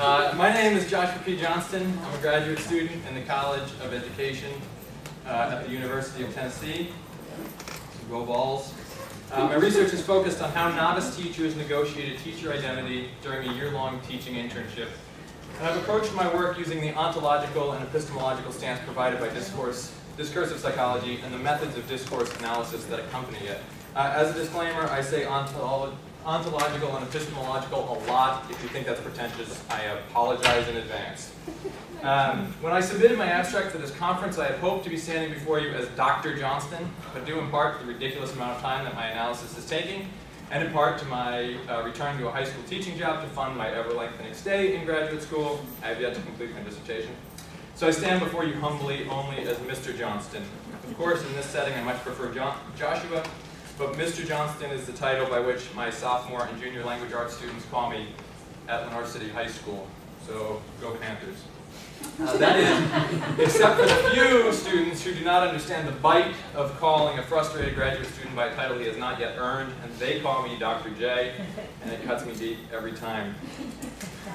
My name is Joshua P. Johnston. I'm a graduate student in the College of Education at the University of Tennessee. Go Vols. My research is focused on how novice teachers negotiate a teacher identity during a year-long teaching internship. And I've approached my work using the ontological and epistemological stance provided by discursive psychology and the methods of discourse analysis that accompany it. As a disclaimer, I say ontological and epistemological a lot. If you think that's pretentious, I apologize in advance. When I submitted my abstract for this conference, I had hoped to be standing before you as Dr. Johnston, but due in part to the ridiculous amount of time that my analysis is taking, and in part to my return to a high school teaching job to fund my ever-lengthening stay in graduate school, I have yet to complete my dissertation. So I stand before you humbly only as Mr. Johnston. Of course, in this setting, I much prefer Joshua, but Mr. Johnston is the title by which my sophomore and junior language arts students call me at Lenore City High School. So, go Panthers. That is, except for the few students who do not understand the bite of calling a frustrated graduate student by a title he has not yet earned, and they call me Dr. J, and it cuts me deep every time.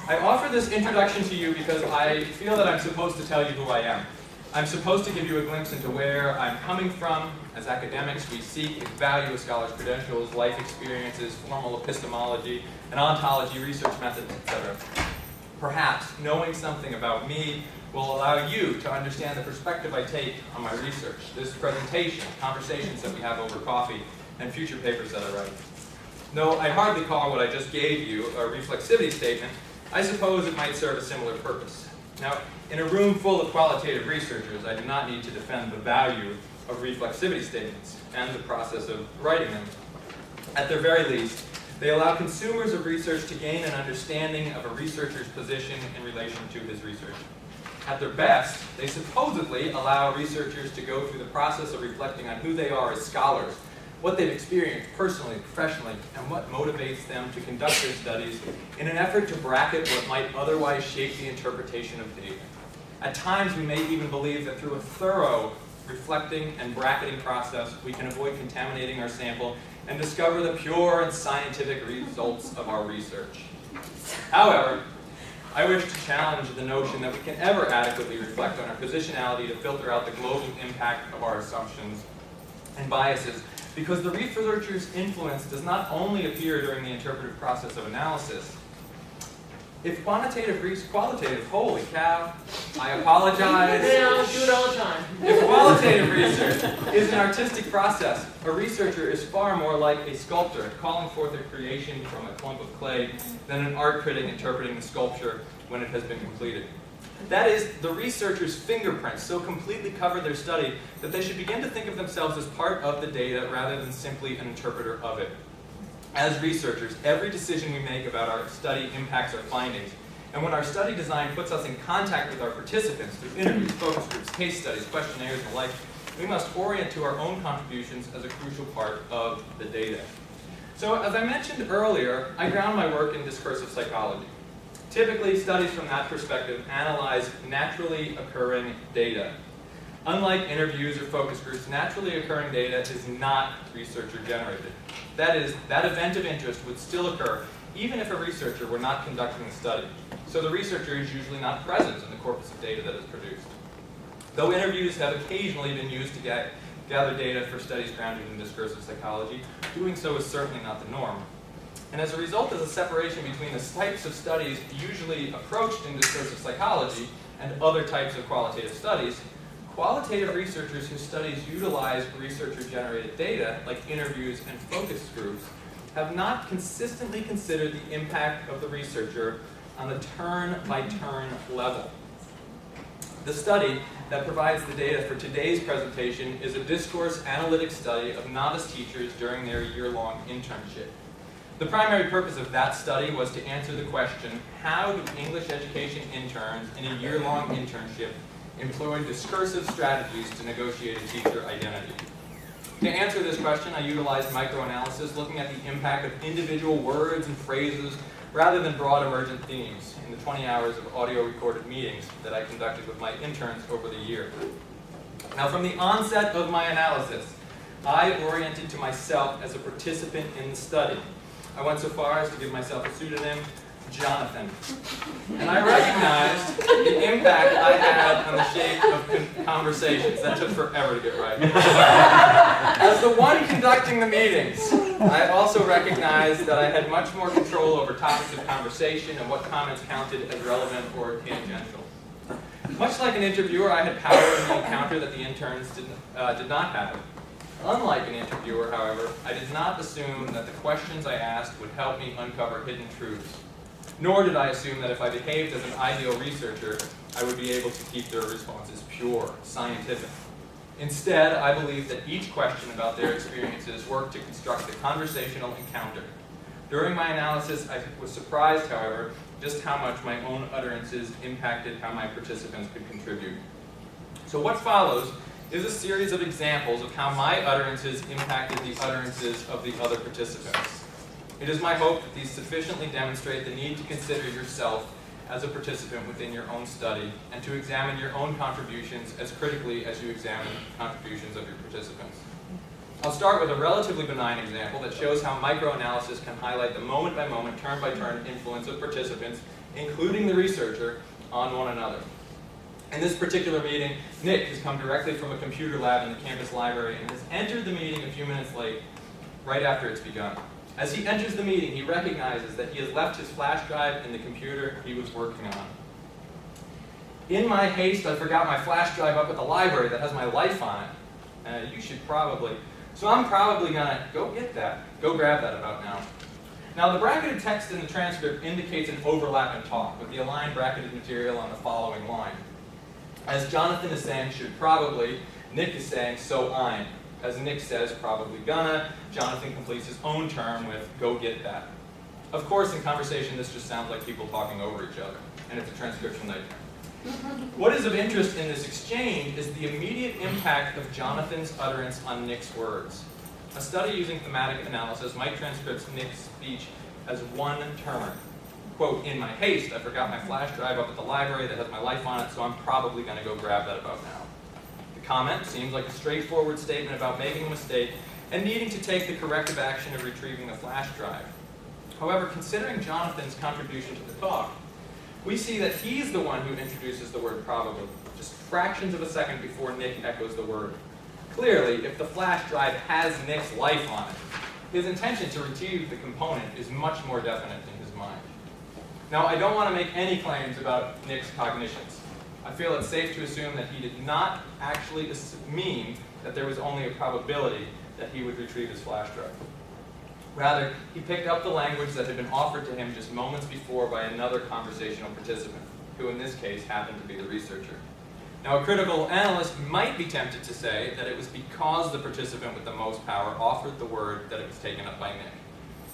I offer this introduction to you because I feel that I'm supposed to tell you who I am. I'm supposed to give you a glimpse into where I'm coming from. As academics, we seek and value a scholar's credentials, life experiences, formal epistemology, and ontology, research methods, etc. Perhaps knowing something about me will allow you to understand the perspective I take on my research, this presentation, conversations that we have over coffee, and future papers that I write. Though I hardly call what I just gave you a reflexivity statement, I suppose it might serve a similar purpose. Now, in a room full of qualitative researchers, I do not need to defend the value of reflexivity statements and the process of writing them. At their very least, they allow consumers of research to gain an understanding of a researcher's position in relation to his research. At their best, they supposedly allow researchers to go through the process of reflecting on who they are as scholars, what they've experienced personally, professionally, and what motivates them to conduct their studies in an effort to bracket what might otherwise shape the interpretation of data. At times, we may even believe that through a thorough reflecting and bracketing process, we can avoid contaminating our sample and discover the pure and scientific results of our research. However, I wish to challenge the notion that we can ever adequately reflect on our positionality to filter out the global impact of our assumptions and biases, because the researcher's influence does not only appear during the interpretive process of analysis. If qualitative, holy cow, I apologize. Yeah, I do it all the time. If qualitative research is an artistic process, a researcher is far more like a sculptor calling forth a creation from a clump of clay than an art critic interpreting the sculpture when it has been completed. That is, the researcher's fingerprints so completely cover their study that they should begin to think of themselves as part of the data rather than simply an interpreter of it. As researchers, every decision we make about our study impacts our findings. And when our study design puts us in contact with our participants through interviews, focus groups, case studies, questionnaires, and the like, we must orient to our own contributions as a crucial part of the data. So, as I mentioned earlier, I ground my work in discursive psychology. Typically, studies from that perspective analyze naturally occurring data. Unlike interviews or focus groups, naturally occurring data is not researcher-generated. That is, that event of interest would still occur even if a researcher were not conducting the study. So the researcher is usually not present in the corpus of data that is produced. Though interviews have occasionally been used to gather data for studies grounded in discursive psychology, doing so is certainly not the norm. And as a result of the separation between the types of studies usually approached in discursive psychology and other types of qualitative studies, qualitative researchers whose studies utilize researcher-generated data, like interviews and focus groups, have not consistently considered the impact of the researcher on the turn-by-turn level. The study that provides the data for today's presentation is a discourse analytic study of novice teachers during their year-long internship. The primary purpose of that study was to answer the question, how do English education interns in a year-long internship employ discursive strategies to negotiate a teacher identity? To answer this question, I utilized microanalysis, looking at the impact of individual words and phrases rather than broad emergent themes in the 20 hours of audio-recorded meetings that I conducted with my interns over the year. Now, from the onset of my analysis, I oriented to myself as a participant in the study. I went so far as to give myself a pseudonym, Jonathan. And I recognized the impact I had on the shape of conversations. That took forever to get right. As the one conducting the meetings, I also recognized that I had much more control over topics of conversation and what comments counted as relevant or tangential. Much like an interviewer, I had power in the encounter that the interns did not have. Unlike an interviewer, however, I did not assume that the questions I asked would help me uncover hidden truths. Nor did I assume that if I behaved as an ideal researcher, I would be able to keep their responses pure, scientific. Instead, I believed that each question about their experiences worked to construct a conversational encounter. During my analysis, I was surprised, however, just how much my own utterances impacted how my participants could contribute. So what follows is a series of examples of how my utterances impacted the utterances of the other participants. It is my hope that these sufficiently demonstrate the need to consider yourself as a participant within your own study and to examine your own contributions as critically as you examine contributions of your participants. I'll start with a relatively benign example that shows how microanalysis can highlight the moment-by-moment, turn-by-turn influence of participants, including the researcher, on one another. In this particular meeting, Nick has come directly from a computer lab in the campus library and has entered the meeting a few minutes late, right after it's begun. As he enters the meeting, he recognizes that he has left his flash drive in the computer he was working on. In my haste, I forgot my flash drive up at the library that has my life on it. So I'm probably gonna go get that, go grab that about now. Now the bracketed text in the transcript indicates an overlap in talk with the aligned bracketed material on the following line. As Jonathan is saying, should probably, Nick is saying, so I'm. As Nick says, probably gonna, Jonathan completes his own term with, go get that. Of course, in conversation, this just sounds like people talking over each other, and it's a transcription nightmare. What is of interest in this exchange is the immediate impact of Jonathan's utterance on Nick's words. A study using thematic analysis might transcript Nick's speech as one term. Quote, in my haste, I forgot my flash drive up at the library that has my life on it, so I'm probably going to go grab that about now. The comment seems like a straightforward statement about making a mistake and needing to take the corrective action of retrieving the flash drive. However, considering Jonathan's contribution to the talk, we see that he's the one who introduces the word probably, just fractions of a second before Nick echoes the word. Clearly, if the flash drive has Nick's life on it, his intention to retrieve the component is much more definite in his mind. Now, I don't want to make any claims about Nick's cognitions. I feel it's safe to assume that he did not actually mean that there was only a probability that he would retrieve his flash drive. Rather, he picked up the language that had been offered to him just moments before by another conversational participant, who in this case happened to be the researcher. Now, a critical analyst might be tempted to say that it was because the participant with the most power offered the word that it was taken up by Nick.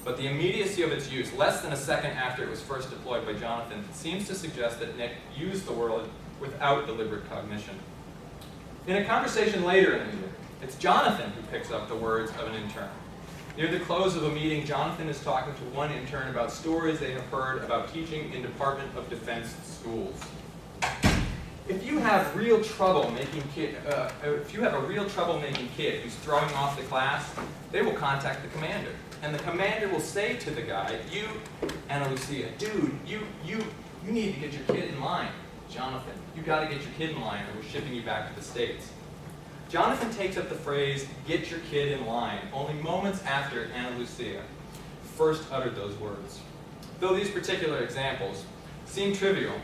But the immediacy of its use, less than a second after it was first deployed by Jonathan, seems to suggest that Nick used the word without deliberate cognition. In a conversation later in the year, it's Jonathan who picks up the words of an intern. Near the close of a meeting, Jonathan is talking to one intern about stories they have heard about teaching in Department of Defense schools. If you have a real troublemaking kid who's throwing off the class, they will contact the commander. And the commander will say to the guy, you, Ana Lucia, dude, you need to get your kid in line. Jonathan, you gotta get your kid in line or we're shipping you back to the States. Jonathan takes up the phrase, get your kid in line, only moments after Ana Lucia first uttered those words. Though these particular examples seem trivial,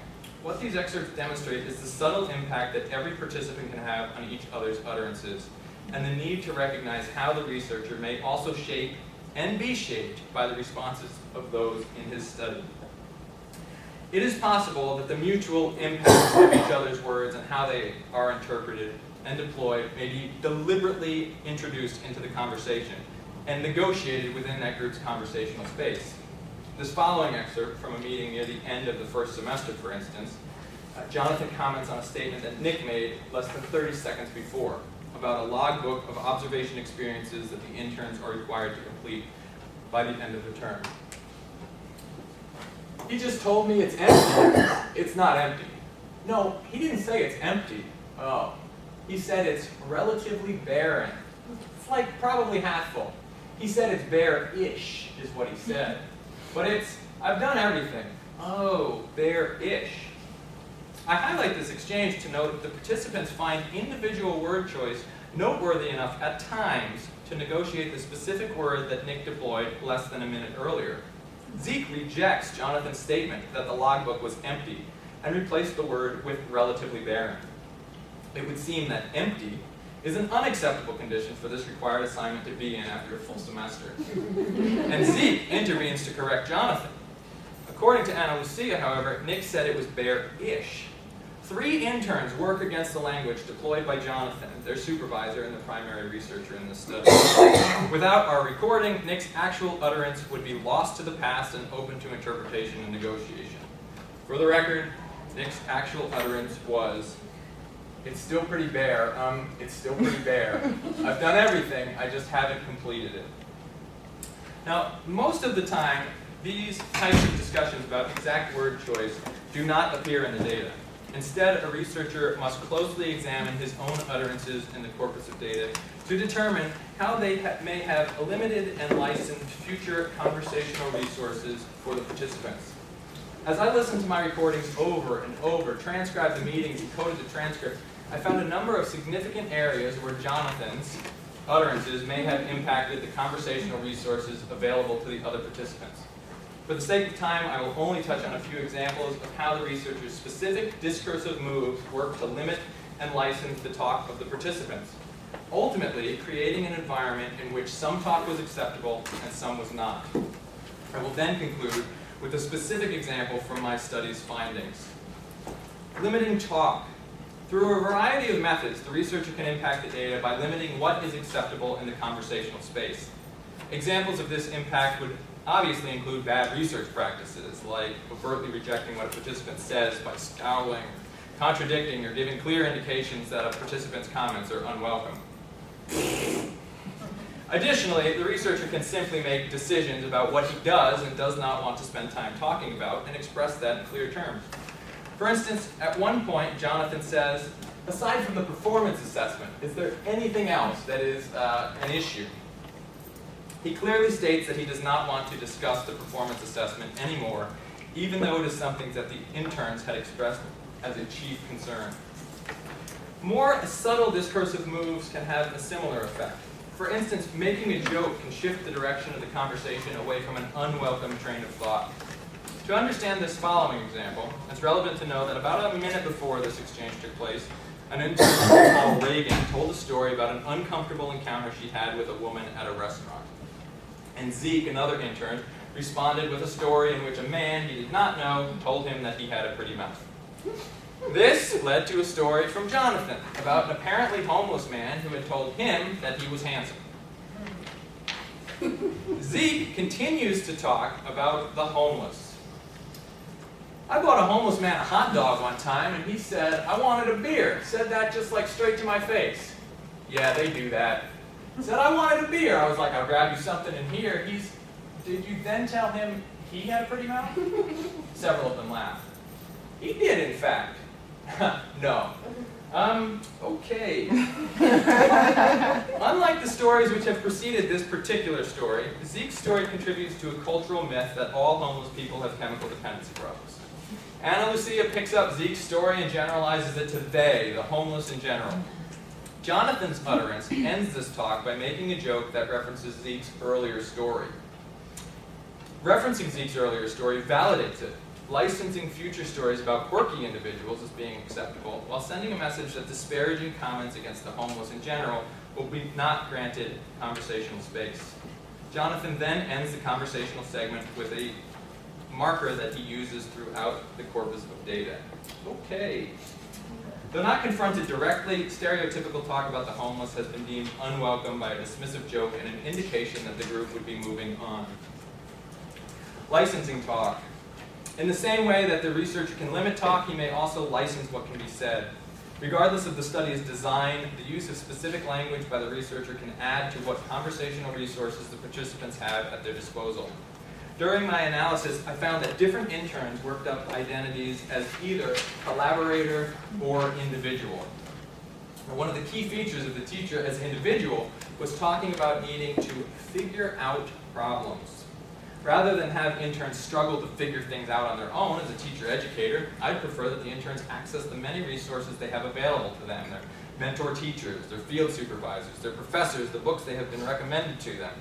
what these excerpts demonstrate is the subtle impact that every participant can have on each other's utterances, and the need to recognize how the researcher may also shape and be shaped by the responses of those in his study. It is possible that the mutual impact of each other's words and how they are interpreted and deployed may be deliberately introduced into the conversation and negotiated within that group's conversational space. This following excerpt from a meeting near the end of the first semester, for instance, Jonathan comments on a statement that Nick made less than 30 seconds before about a logbook of observation experiences that the interns are required to complete by the end of the term. He just told me it's empty. It's not empty. No, he didn't say it's empty. Oh, he said it's relatively barren. It's like probably half full. He said it's bare-ish, is what he said. But I've done everything. Oh, bear-ish. I highlight this exchange to note that the participants find individual word choice noteworthy enough at times to negotiate the specific word that Nick deployed less than a minute earlier. Zeke rejects Jonathan's statement that the logbook was empty and replaced the word with relatively barren. It would seem that empty is an unacceptable condition for this required assignment to be in after a full semester. And Zeke intervenes to correct Jonathan. According to Ana Lucia, however, Nick said it was bare-ish. 3 interns work against the language deployed by Jonathan, their supervisor and the primary researcher in this study. Without our recording, Nick's actual utterance would be lost to the past and open to interpretation and negotiation. For the record, Nick's actual utterance was, "It's still pretty bare, it's still pretty bare. I've done everything, I just haven't completed it." Now, most of the time, these types of discussions about exact word choice do not appear in the data. Instead, a researcher must closely examine his own utterances in the corpus of data to determine how they may have limited and licensed future conversational resources for the participants. As I listened to my recordings over and over, transcribed the meetings, and coded the transcripts, I found a number of significant areas where Jonathan's utterances may have impacted the conversational resources available to the other participants. For the sake of time, I will only touch on a few examples of how the researcher's specific discursive moves work to limit and license the talk of the participants, ultimately creating an environment in which some talk was acceptable and some was not. I will then conclude with a specific example from my study's findings. Limiting talk. Through a variety of methods, the researcher can impact the data by limiting what is acceptable in the conversational space. Examples of this impact would obviously include bad research practices, like overtly rejecting what a participant says by scowling, contradicting, or giving clear indications that a participant's comments are unwelcome. Additionally, the researcher can simply make decisions about what he does and does not want to spend time talking about and express that in clear terms. For instance, at one point, Jonathan says, "Aside from the performance assessment, is there anything else that is an issue?" He clearly states that he does not want to discuss the performance assessment anymore, even though it is something that the interns had expressed as a chief concern. More subtle discursive moves can have a similar effect. For instance, making a joke can shift the direction of the conversation away from an unwelcome train of thought. To understand this following example, it's relevant to know that about a minute before this exchange took place, an intern called Reagan told a story about an uncomfortable encounter she had with a woman at a restaurant. And Zeke, another intern, responded with a story in which a man he did not know told him that he had a pretty mouth. This led to a story from Jonathan about an apparently homeless man who had told him that he was handsome. Zeke continues to talk about the homeless. "I bought a homeless man a hot dog one time and he said, 'I wanted a beer.' Said that just like straight to my face." "Yeah, they do that." Said, "I wanted a beer." I was like, "I'll grab you something in here." Did you then tell him he had a pretty mouth? Several of them laughed. "He did, in fact." "No." Okay. Unlike the stories which have preceded this particular story, Zeke's story contributes to a cultural myth that all homeless people have chemical dependency problems. Ana Lucia picks up Zeke's story and generalizes it to they, the homeless in general. Jonathan's utterance ends this talk by making a joke that references Zeke's earlier story. Referencing Zeke's earlier story validates it, licensing future stories about quirky individuals as being acceptable, while sending a message that disparaging comments against the homeless in general will be not granted conversational space. Jonathan then ends the conversational segment with a marker that he uses throughout the corpus of data. Okay. Though not confronted directly, stereotypical talk about the homeless has been deemed unwelcome by a dismissive joke and an indication that the group would be moving on. Licensing talk. In the same way that the researcher can limit talk, he may also license what can be said. Regardless of the study's design, the use of specific language by the researcher can add to what conversational resources the participants have at their disposal. During my analysis, I found that different interns worked up identities as either collaborator or individual. Now, one of the key features of the teacher as an individual was talking about needing to figure out problems. Rather than have interns struggle to figure things out on their own as a teacher-educator, I'd prefer that the interns access the many resources they have available to them, their mentor teachers, their field supervisors, their professors, the books they have been recommended to them.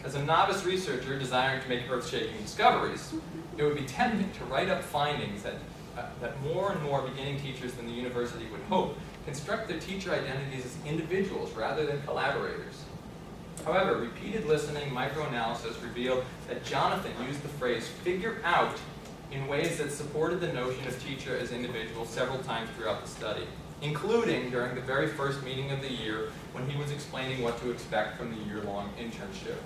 As a novice researcher desiring to make earth-shaking discoveries, it would be tempting to write up findings that more and more beginning teachers than the university would hope construct their teacher identities as individuals rather than collaborators. However, repeated listening, microanalysis revealed that Jonathan used the phrase "figure out" in ways that supported the notion of teacher as individuals several times throughout the study, including during the very first meeting of the year when he was explaining what to expect from the year-long internship.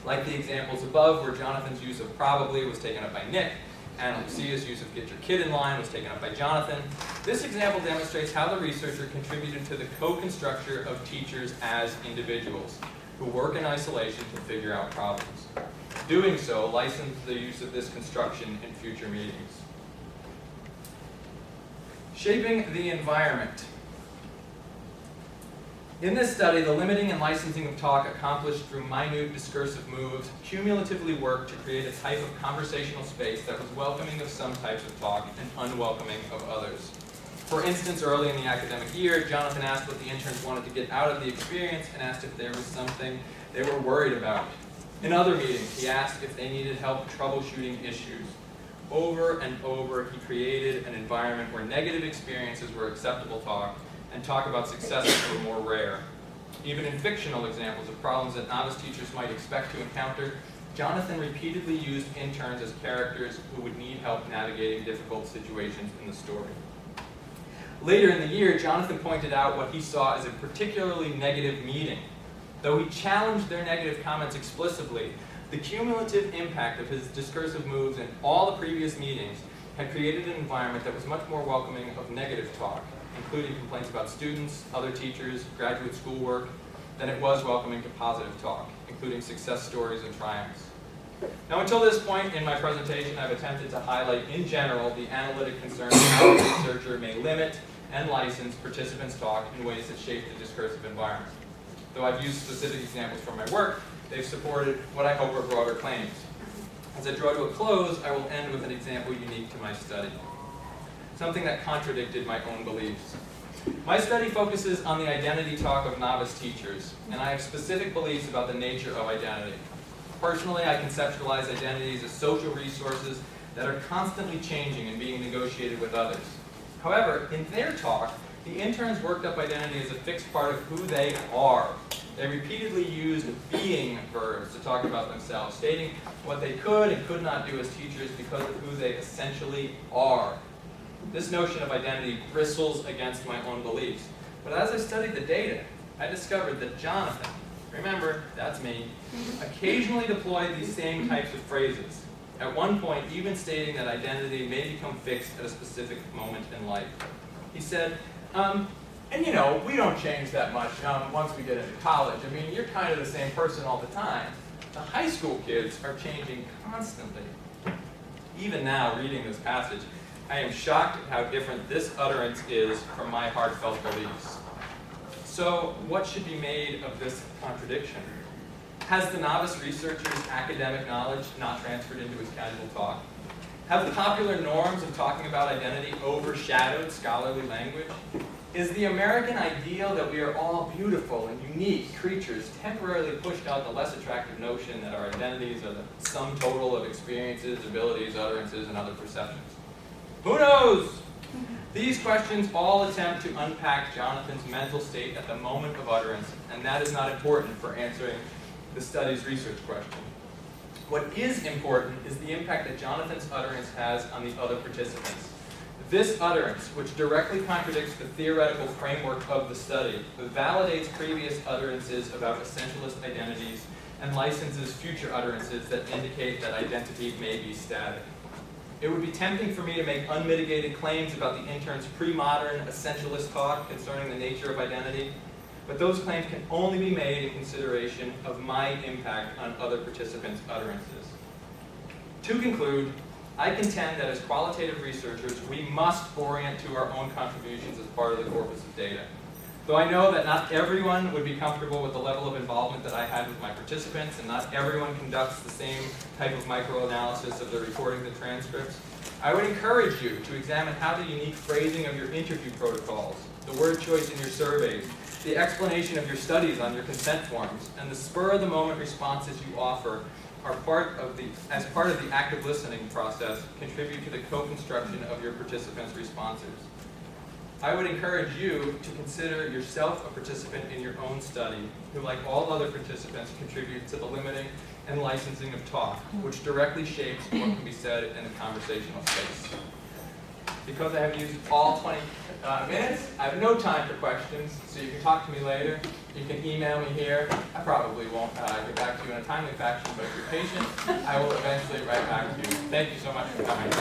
Like the examples above, where Jonathan's use of "probably" was taken up by Nick, and Lucia's use of "get your kid in line" was taken up by Jonathan, this example demonstrates how the researcher contributed to the co-construction of teachers as individuals who work in isolation to figure out problems. Doing so licensed the use of this construction in future meetings. Shaping the environment. In this study, the limiting and licensing of talk accomplished through minute discursive moves cumulatively worked to create a type of conversational space that was welcoming of some types of talk and unwelcoming of others. For instance, early in the academic year, Jonathan asked what the interns wanted to get out of the experience and asked if there was something they were worried about. In other meetings, he asked if they needed help troubleshooting issues. Over and over, he created an environment where negative experiences were acceptable talk and talk about successes were more rare. Even in fictional examples of problems that novice teachers might expect to encounter, Jonathan repeatedly used interns as characters who would need help navigating difficult situations in the story. Later in the year, Jonathan pointed out what he saw as a particularly negative meeting. Though he challenged their negative comments explicitly, the cumulative impact of his discursive moves in all the previous meetings had created an environment that was much more welcoming of negative talk, including complaints about students, other teachers, graduate schoolwork, than it was welcoming to positive talk, including success stories and triumphs. Now, until this point in my presentation, I've attempted to highlight in general the analytic concerns of how a researcher may limit and license participants' talk in ways that shape the discursive environment. Though I've used specific examples from my work, they've supported what I hope are broader claims. As I draw to a close, I will end with an example unique to my study, something that contradicted my own beliefs. My study focuses on the identity talk of novice teachers, and I have specific beliefs about the nature of identity. Personally, I conceptualize identities as social resources that are constantly changing and being negotiated with others. However, in their talk, the interns worked up identity as a fixed part of who they are. They repeatedly used being verbs to talk about themselves, stating what they could and could not do as teachers because of who they essentially are. This notion of identity bristles against my own beliefs. But as I studied the data, I discovered that Jonathan, remember, that's me, occasionally deployed these same types of phrases. At one point, even stating that identity may become fixed at a specific moment in life. He said, and you know, we don't change that much once we get into college. I mean, you're kind of the same person all the time. The high school kids are changing constantly. Even now, reading this passage, I am shocked at how different this utterance is from my heartfelt beliefs. So, what should be made of this contradiction? Has the novice researcher's academic knowledge not transferred into his casual talk? Have the popular norms of talking about identity overshadowed scholarly language? Is the American ideal that we are all beautiful and unique creatures temporarily pushed out the less attractive notion that our identities are the sum total of experiences, abilities, utterances, and other perceptions? Who knows? These questions all attempt to unpack Jonathan's mental state at the moment of utterance, and that is not important for answering the study's research question. What is important is the impact that Jonathan's utterance has on the other participants. This utterance, which directly contradicts the theoretical framework of the study, validates previous utterances about essentialist identities and licenses future utterances that indicate that identity may be static. It would be tempting for me to make unmitigated claims about the intern's pre-modern essentialist talk concerning the nature of identity, but those claims can only be made in consideration of my impact on other participants' utterances. To conclude, I contend that as qualitative researchers, we must orient to our own contributions as part of the corpus of data. Though I know that not everyone would be comfortable with the level of involvement that I had with my participants, and not everyone conducts the same type of microanalysis of the recordings and transcripts, I would encourage you to examine how the unique phrasing of your interview protocols, the word choice in your surveys, the explanation of your studies on your consent forms, and the spur-of-the-moment responses you offer are as part of the active listening process, contribute to the co-construction of your participants' responses. I would encourage you to consider yourself a participant in your own study, who, like all other participants, contribute to the limiting and licensing of talk, which directly shapes what can be said in the conversational space. Because I have used all 20 minutes, I have no time for questions, so you can talk to me later. You can email me here. I probably won't get back to you in a timely fashion, but if you're patient, I will eventually write back to you. Thank you so much for coming.